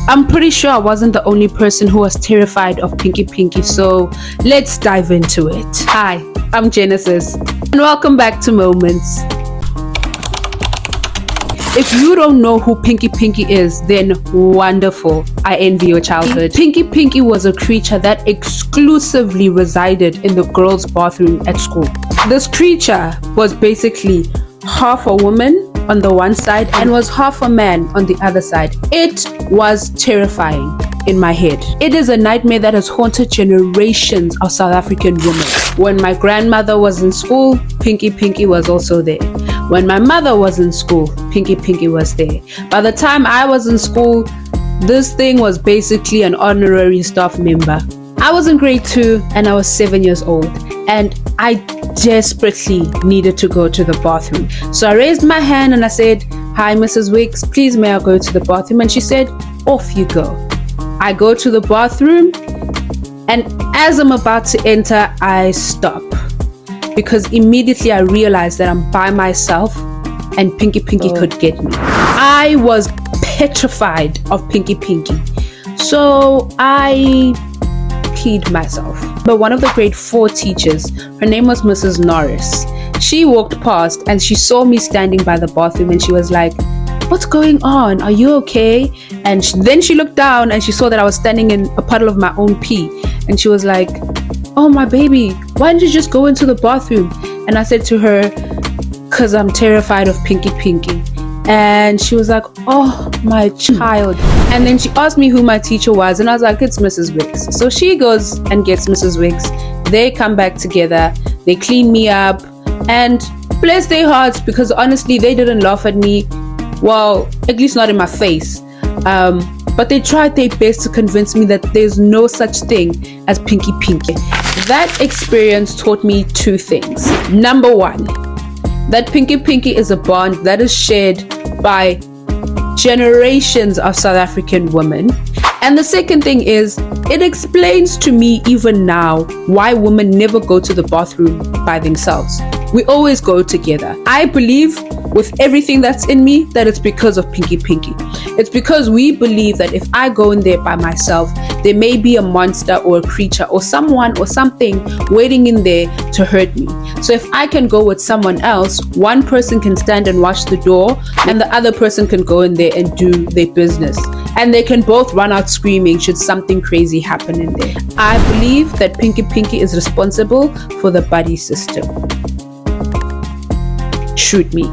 I'm pretty sure I wasn't the only person who was terrified of Pinky Pinky, so let's dive into it. Hi, I'm Genesis, and welcome back to Moments. If you don't know who Pinky Pinky is, then wonderful. I envy your childhood. Pinky Pinky was a creature that exclusively resided in the girls' bathroom at school. This creature was basically half a woman on the one side and was half a man on the other side. It was terrifying in my head. It is a nightmare that has haunted generations of South African women. When my grandmother was in school, Pinky Pinky was also there. When my mother was in school, Pinky Pinky was there. By the time I was in school, this thing was basically an honorary staff member. I was in grade 2 and I was 7 years old, and I desperately needed to go to the bathroom. So I raised my hand and I said, "Hi, Mrs. Wicks, please may I go to the bathroom?" And she said, "Off you go." I go to the bathroom, and as I'm about to enter, I stop, because immediately I realized that I'm by myself and Pinky Pinky could get me. I was petrified of Pinky Pinky, so I peed myself. But one of the grade 4 teachers, her name was Mrs. Norris, she walked past and she saw me standing by the bathroom and she was like, "What's going on? Are you okay?" And then she looked down and she saw that I was standing in a puddle of my own pee, and she was like, "Oh my baby, why didn't you just go into the bathroom?" And I said to her, "Cause I'm terrified of Pinky Pinky." And she was like, "Oh my child." And then she asked me who my teacher was, and I was like, "It's Mrs. Wicks." So she goes and gets Mrs. Wicks. They come back together, they clean me up, and bless their hearts, because honestly they didn't laugh at me, well, at least not in my face, but they tried their best to convince me that there's no such thing as Pinky Pinky. That experience taught me 2 things. Number 1, that Pinky Pinky is a bond that is shared by generations of South African women. And the second thing is, it explains to me even now why women never go to the bathroom by themselves. We always go together. I believe with everything that's in me that it's because of Pinky Pinky. It's because we believe that if I go in there by myself, there may be a monster or a creature or someone or something waiting in there to hurt me. So if I can go with someone else, one person can stand and watch the door and the other person can go in there and do their business. And they can both run out screaming should something crazy happen in there. I believe that Pinky Pinky is responsible for the buddy system. Shoot me.